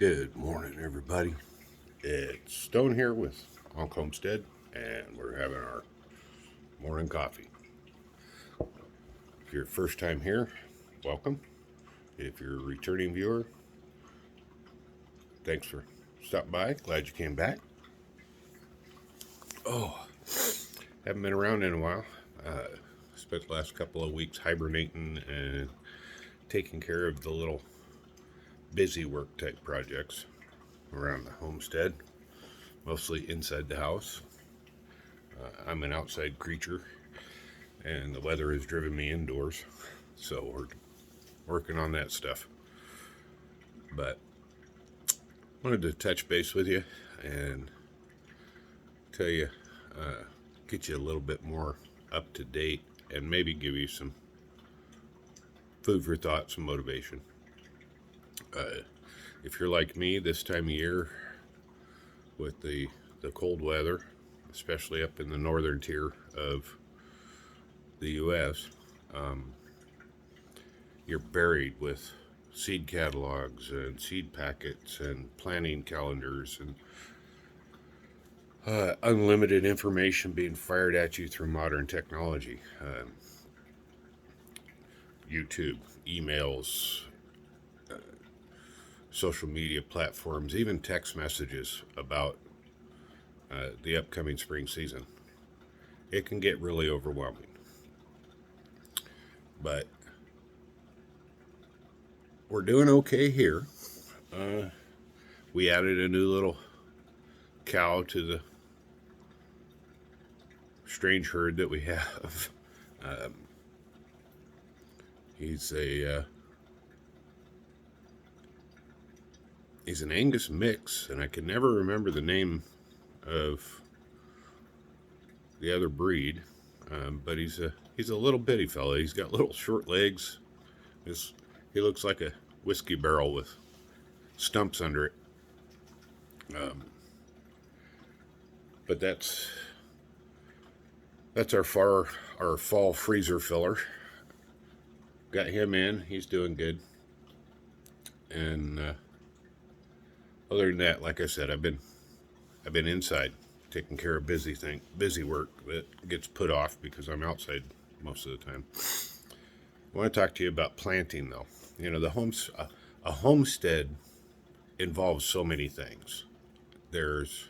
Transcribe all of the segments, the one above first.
Good morning, everybody. It's Stone here with Honk Homestead, and we're having our morning coffee. If you're first time here, welcome. If you're a returning viewer, thanks for stopping by. Glad you came back. Haven't been around in a while. Spent the last couple of weeks hibernating and taking care of the little busy work type projects around the homestead, mostly inside the house. I'm an outside creature, and the weather has driven me indoors, so we're working on that stuff. But wanted to touch base with you and tell you, get you a little bit more up to date, and maybe give you some food for thought, some motivation. If you're like me this time of year with the cold weather, especially up in the northern tier of the U.S., you're buried with seed catalogs and seed packets and planting calendars and unlimited information being fired at you through modern technology. YouTube, emails, social media platforms, even text messages about the upcoming spring season. It can get really overwhelming. But we're doing okay here. We added a new little cow to the strange herd that we have. He's an Angus mix, and I can never remember the name of the other breed. But he's a little bitty fella. He's got little short legs. He looks like a whiskey barrel with stumps under it. But that's our fall freezer filler. Got him in. He's doing good. And other than that, like I said, I've been inside taking care of busy work that gets put off because I'm outside most of the time. I want to talk to you about planting, though. You know, a homestead involves so many things. There's,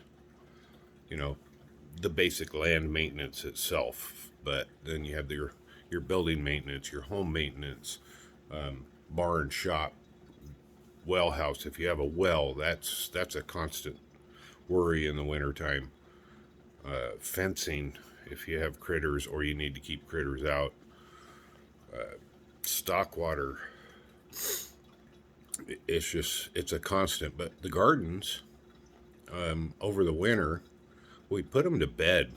the basic land maintenance itself, but then you have your building maintenance, your home maintenance, barn, shop, well house. If you have a well, that's a constant worry in the wintertime. Fencing, if you have critters or you need to keep critters out. Stock water. It's a constant. But the gardens, over the winter, we put them to bed.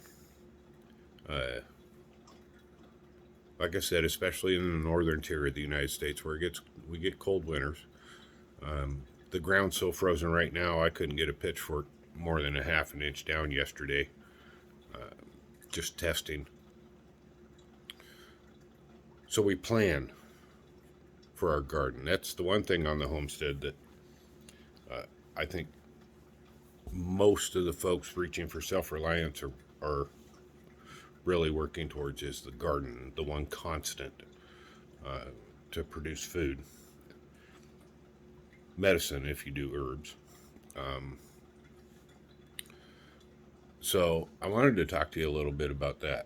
Like I said, especially in the northern tier of the United States, where we get cold winters. The ground's so frozen right now, I couldn't get a pitchfork more than a half an inch down yesterday. Just testing. So we plan for our garden. That's the one thing on the homestead that I think most of the folks reaching for self-reliance are really working towards, is the garden, the one constant to produce food. Medicine if you do herbs. So I wanted to talk to you a little bit about that.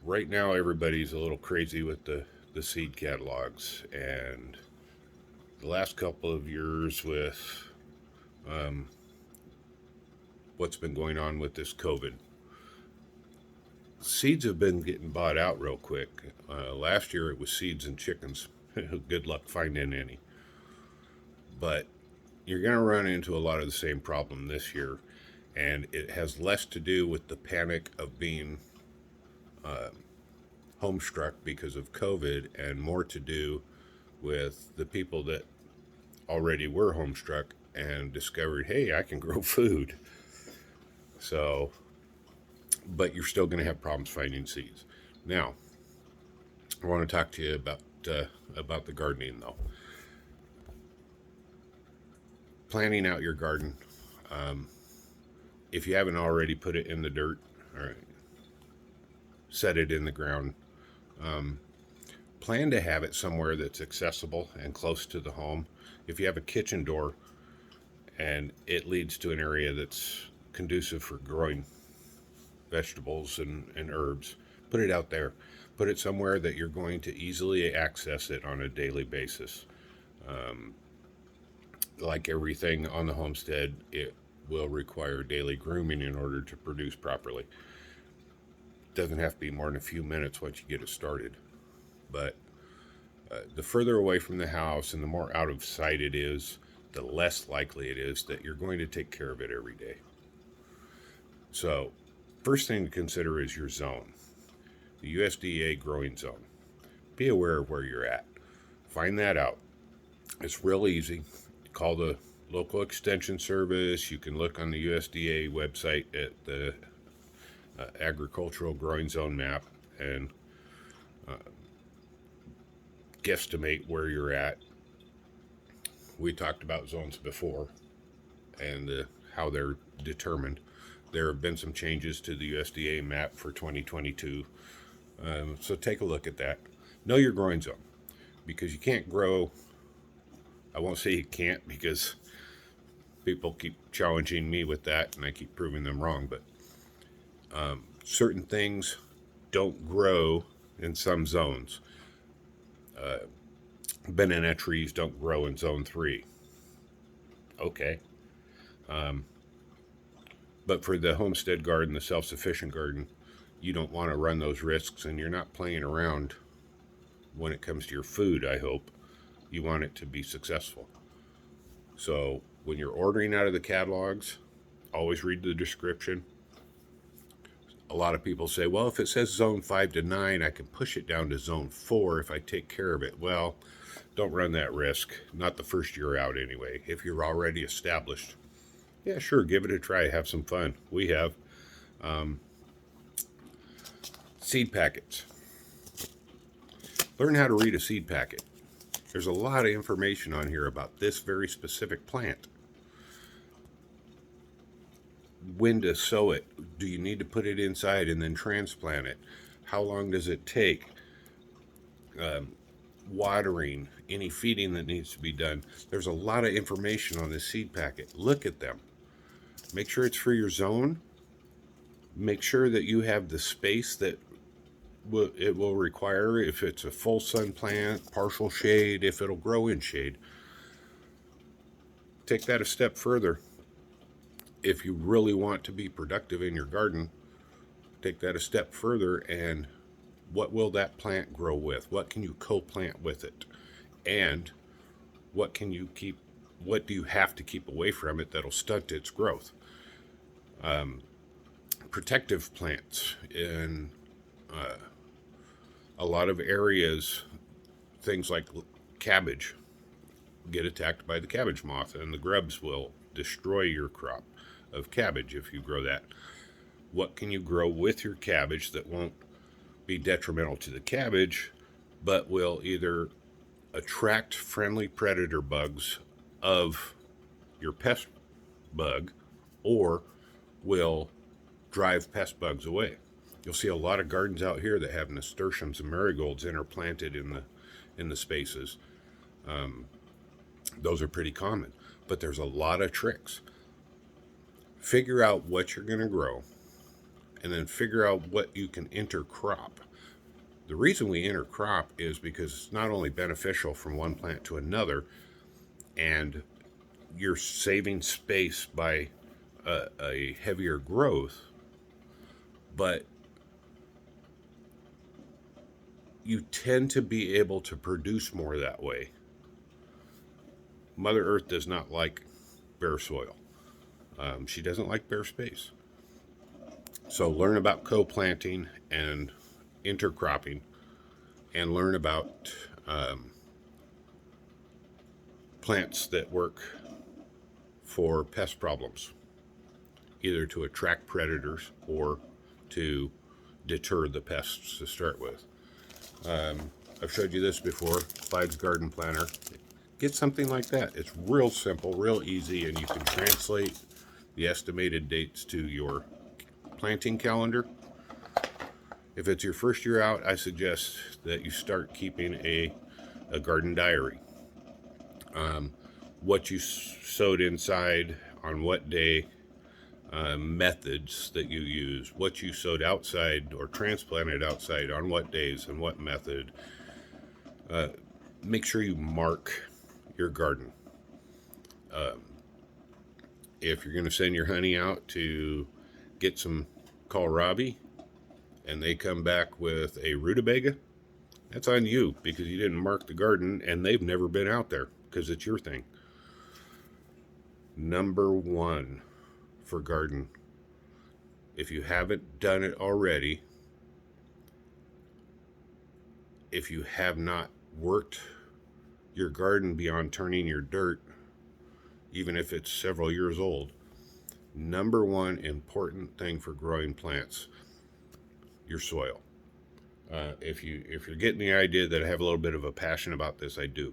Right now, everybody's a little crazy with the seed catalogs, and the last couple of years with what's been going on with this COVID. Seeds have been getting bought out real quick. Last year it was seeds and chickens. Good luck finding any. But you're going to run into a lot of the same problem this year, and it has less to do with the panic of being homestruck because of COVID, and more to do with the people that already were homestruck and discovered, hey, I can grow food. So, but you're still going to have problems finding seeds. Now, I want to talk to you about the gardening, though. planning out your garden. If you haven't already put it in the dirt, all right, set it in the ground. Plan to have it somewhere that's accessible and close to the home. If you have a kitchen door and it leads to an area that's conducive for growing vegetables and herbs, put it out there. Put it somewhere that you're going to easily access it on a daily basis. Like everything on the homestead, it will require daily grooming in order to produce properly. It doesn't have to be more than a few minutes once you get it started. But the further away from the house and the more out of sight it is, the less likely it is that you're going to take care of it every day. So, first thing to consider is your zone, the USDA growing zone. Be aware of where you're at. Find that out. It's real easy. Call the local extension service. You can look on the USDA website at the agricultural growing zone map and guesstimate where you're at. We talked about zones before and how they're determined. There have been some changes to the USDA map for 2022. So take a look at that. Know your growing zone, because you can't grow. I won't say you can't, because people keep challenging me with that and I keep proving them wrong, but certain things don't grow in some zones. Banana trees don't grow in zone 3. Okay. But for the homestead garden, the self-sufficient garden, you don't want to run those risks, and you're not playing around when it comes to your food, I hope. You want it to be successful. So when you're ordering out of the catalogs, always read the description. A lot of people say, well, if it says zone 5 to 9, I can push it down to zone 4 if I take care of it. Well, don't run that risk. Not the first year out anyway. If you're already established, yeah, sure, give it a try. Have some fun. We have. Seed packets. Learn how to read a seed packet. There's a lot of information on here about this very specific plant. When to sow it. Do you need to put it inside and then transplant it? How long does it take? Watering, any feeding that needs to be done. There's a lot of information on this seed packet. Look at them. Make sure it's for your zone. Make sure that you have the space that it will require, if it's a full sun plant, partial shade, if it'll grow in shade. Take that a step further. If you really want to be productive in your garden, take that a step further, and what will that plant grow with? What can you co-plant with it? And what do you have to keep away from it that'll stunt its growth? Protective plants in a lot of areas, things like cabbage get attacked by the cabbage moth, and the grubs will destroy your crop of cabbage if you grow that. What can you grow with your cabbage that won't be detrimental to the cabbage, but will either attract friendly predator bugs of your pest bug, or will drive pest bugs away? You'll see a lot of gardens out here that have nasturtiums and marigolds interplanted in the spaces. Those are pretty common, but there's a lot of tricks. Figure out what you're going to grow, and then figure out what you can intercrop. The reason we intercrop is because it's not only beneficial from one plant to another, and you're saving space by a heavier growth, but you tend to be able to produce more that way. Mother Earth does not like bare soil. She doesn't like bare space. So learn about co-planting and intercropping, and learn about plants that work for pest problems, either to attract predators or to deter the pests to start with. I've showed you this before, Clyde's Garden Planner. Get something like that. It's real simple, real easy, and you can translate the estimated dates to your planting calendar. If it's your first year out, I suggest that you start keeping a garden diary. What you sowed inside, on what day, methods that you use, what you sowed outside or transplanted outside, on what days and what method. Make sure you mark your garden. If you're going to send your honey out to get some kohlrabi and they come back with a rutabaga, that's on you because you didn't mark the garden and they've never been out there because it's your thing. Number one for garden, if you haven't done it already, if you have not worked your garden beyond turning your dirt, even if it's several years old, number one important thing for growing plants, your soil. If you're getting the idea that I have a little bit of a passion about this, I do.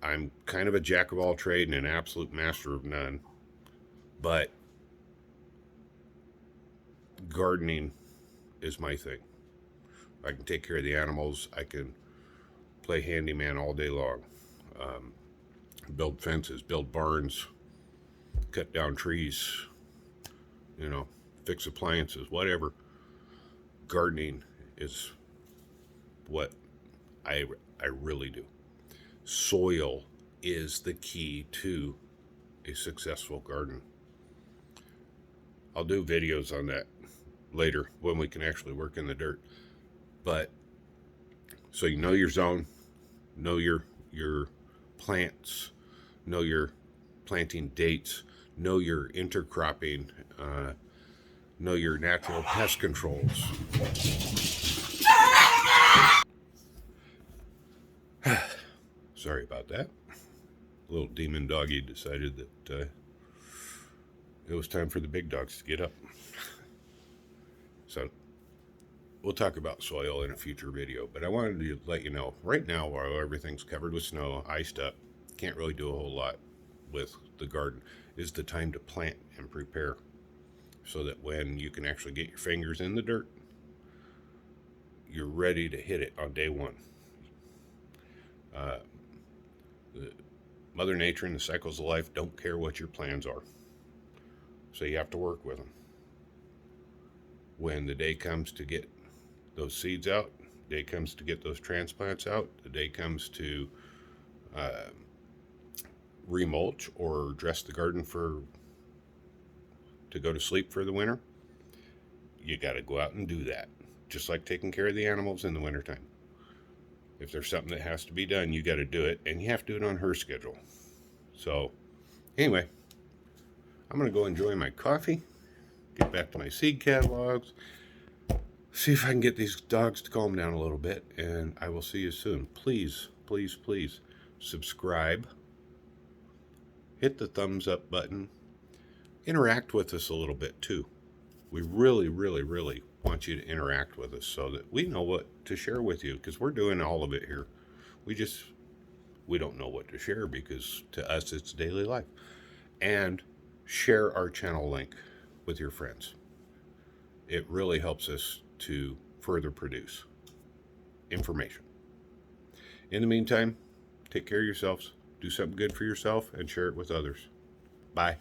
I'm kind of a jack of all trade and an absolute master of none, but gardening is my thing. I can take care of the animals. I can play handyman all day long. Build fences, build barns, cut down trees, fix appliances, whatever. Gardening is what I really do. Soil is the key to a successful garden. I'll do videos on that later when we can actually work in the dirt. But so you know your zone, know your plants, know your planting dates, know your intercropping, know your natural pest controls. Sorry about that. Little demon doggy decided that it was time for the big dogs to get up. So we'll talk about soil in a future video, but I wanted to let you know right now, while everything's covered with snow, iced up, can't really do a whole lot with the garden, is the time to plant and prepare so that when you can actually get your fingers in the dirt, you're ready to hit it on day one. Mother Nature and the cycles of life don't care what your plans are. So you have to work with them. When the day comes to get those seeds out, the day comes to get those transplants out, the day comes to remulch or dress the garden to go to sleep for the winter, you got to go out and do that. Just like taking care of the animals in the wintertime. If there's something that has to be done, you got to do it, and you have to do it on her schedule. So, anyway, I'm going to go enjoy my coffee, get back to my seed catalogs, see if I can get these dogs to calm down a little bit, and I will see you soon. Please, please, please subscribe, hit the thumbs up button, interact with us a little bit too. We really, really, really want you to interact with us so that we know what to share with you, because we're doing all of it here. We don't know what to share because to us it's daily life. And share our channel link with your friends. It really helps us to further produce information. In the meantime, take care of yourselves, do something good for yourself, and share it with others. Bye.